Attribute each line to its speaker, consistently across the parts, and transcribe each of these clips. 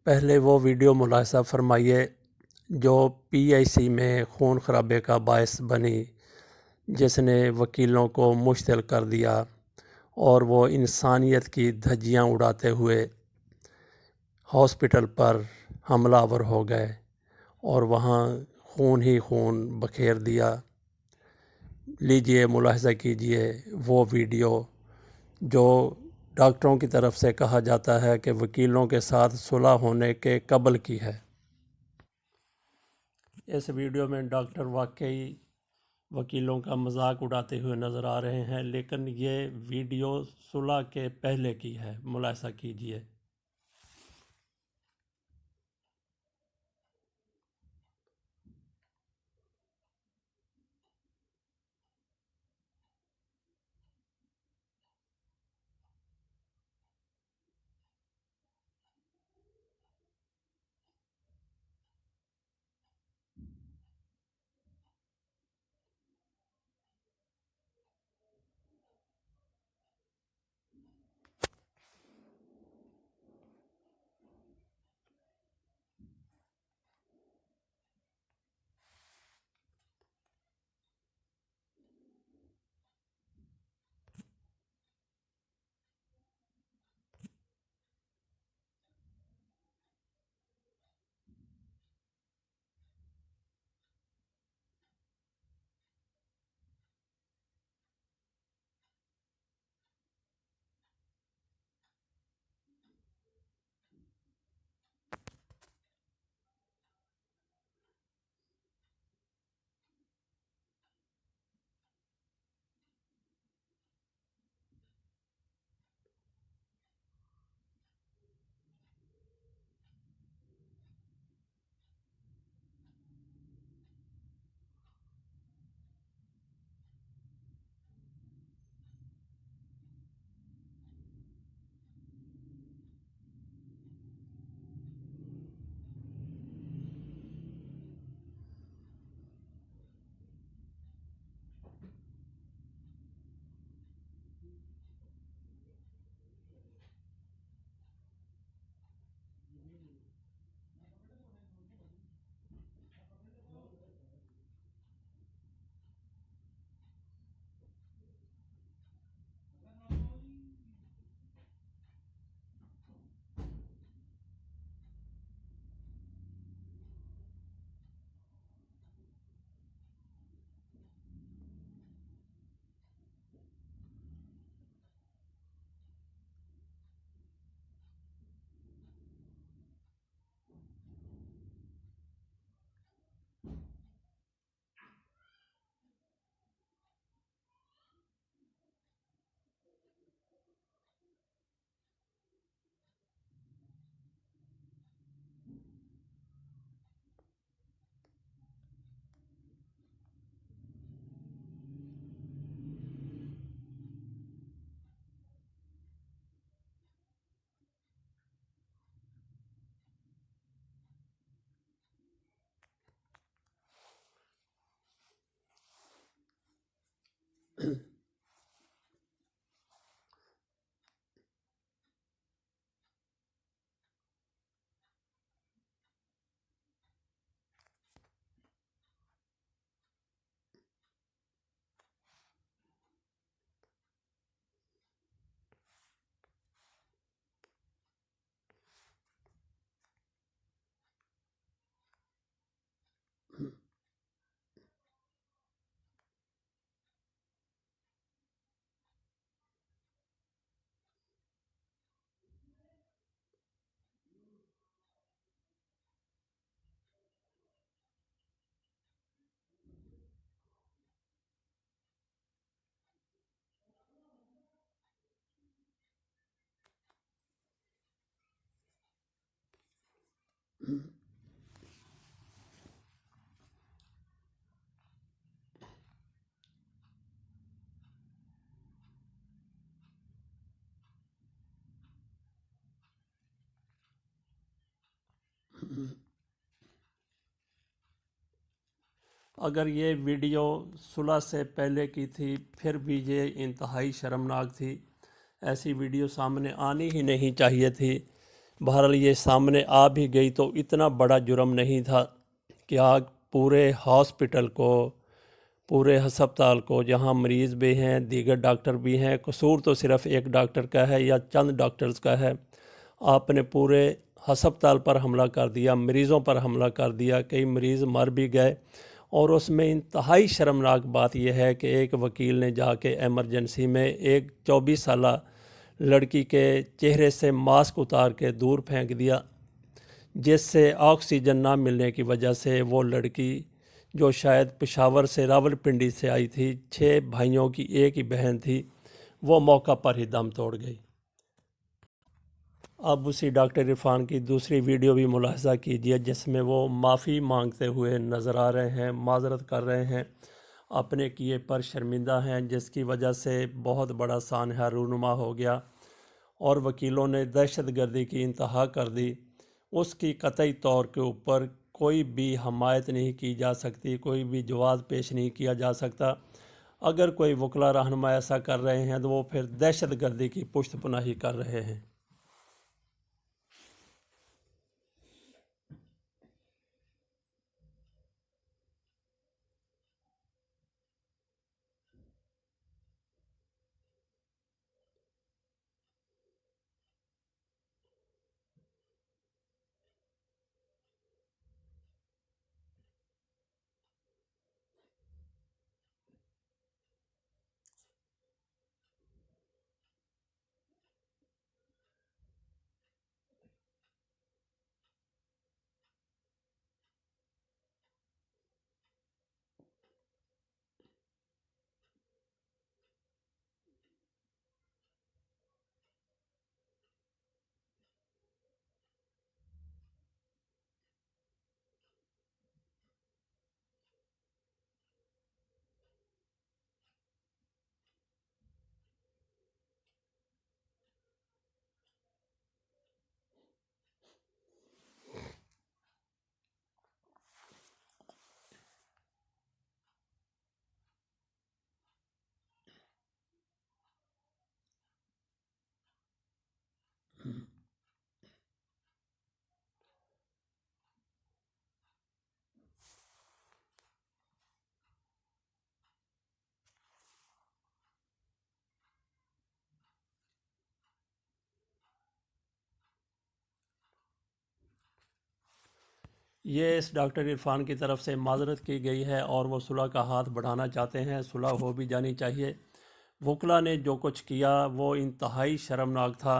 Speaker 1: पहले वो वीडियो मुलाहिज़ा फरमाइए जो पीआईसी में खून खराबे का बायस बनी, जिसने वकीलों को मुश्तिल कर दिया और वो इंसानियत की धज्जियां उड़ाते हुए हॉस्पिटल पर हमलावर हो गए और वहाँ खून ही खून बखेर दिया। लीजिए, मुलाहिज़ा कीजिए वो वीडियो जो डॉक्टरों की तरफ से कहा जाता है कि वकीलों के साथ सुलह होने के कबल की है। इस वीडियो में डॉक्टर वाकई वकीलों का मजाक उड़ाते हुए नज़र आ रहे हैं, लेकिन ये वीडियो सुलह के पहले की है। मुलाहिज़ा कीजिए। अगर ये वीडियो सुलह से पहले की थी फिर भी ये इंतहाई शर्मनाक थी। ऐसी वीडियो सामने आनी ही नहीं चाहिए थी। बहरहाल ये सामने आ भी गई तो इतना बड़ा जुर्म नहीं था कि आग पूरे हॉस्पिटल को, पूरे अस्पताल को, जहां मरीज़ भी हैं, दीगर डॉक्टर भी हैं, कसूर तो सिर्फ़ एक डॉक्टर का है या चंद डॉक्टर्स का है, आपने पूरे अस्पताल पर हमला कर दिया, मरीज़ों पर हमला कर दिया, कई मरीज़ मर भी गए। और उसमें इंतहाई शर्मनाक बात यह है कि एक वकील ने जाके एमरजेंसी में एक 24 साला लड़की के चेहरे से मास्क उतार के दूर फेंक दिया, जिससे ऑक्सीजन ना मिलने की वजह से वो लड़की, जो शायद पेशावर से, रावलपिंडी से आई थी, 6 भाइयों की एक ही बहन थी, वो मौका पर ही दम तोड़ गई। अब उसी डॉक्टर इरफान की दूसरी वीडियो भी मुलाहिज़ा कीजिए, जिसमें वो माफ़ी मांगते हुए नज़र आ रहे हैं, माजरत कर रहे हैं, अपने किए पर शर्मिंदा हैं, जिसकी वजह से बहुत बड़ा सानहा रूनुमा हो गया और वकीलों ने दहशतगर्दी की इंतहा कर दी। उसकी कतई तौर के ऊपर कोई भी हमायत नहीं की जा सकती, कोई भी जवाब पेश नहीं किया जा सकता। अगर कोई वकला रहनुमा ऐसा कर रहे हैं तो वो फिर दहशतगर्दी की पुश्त पनाही कर रहे हैं। ये इस डॉक्टर इरफान की तरफ से माजरत की गई है और वो सुलह का हाथ बढ़ाना चाहते हैं, सुलह हो भी जानी चाहिए। वकला ने जो कुछ किया वो इंतहाई शर्मनाक था।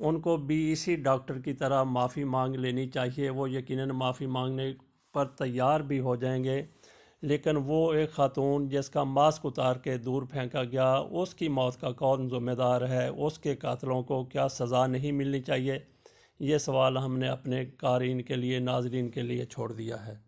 Speaker 1: उनको भी इसी डॉक्टर की तरह माफ़ी मांग लेनी चाहिए। वो यकीनन माफ़ी मांगने पर तैयार भी हो जाएंगे, लेकिन वो एक ख़ातून जिसका मास्क उतार के दूर फेंका गया, उसकी मौत का कौन ज़िम्मेदार है? उसके कातलों को क्या सज़ा नहीं मिलनी चाहिए? ये सवाल हमने अपने क़ारीन के लिए, नाज़रीन के लिए छोड़ दिया है।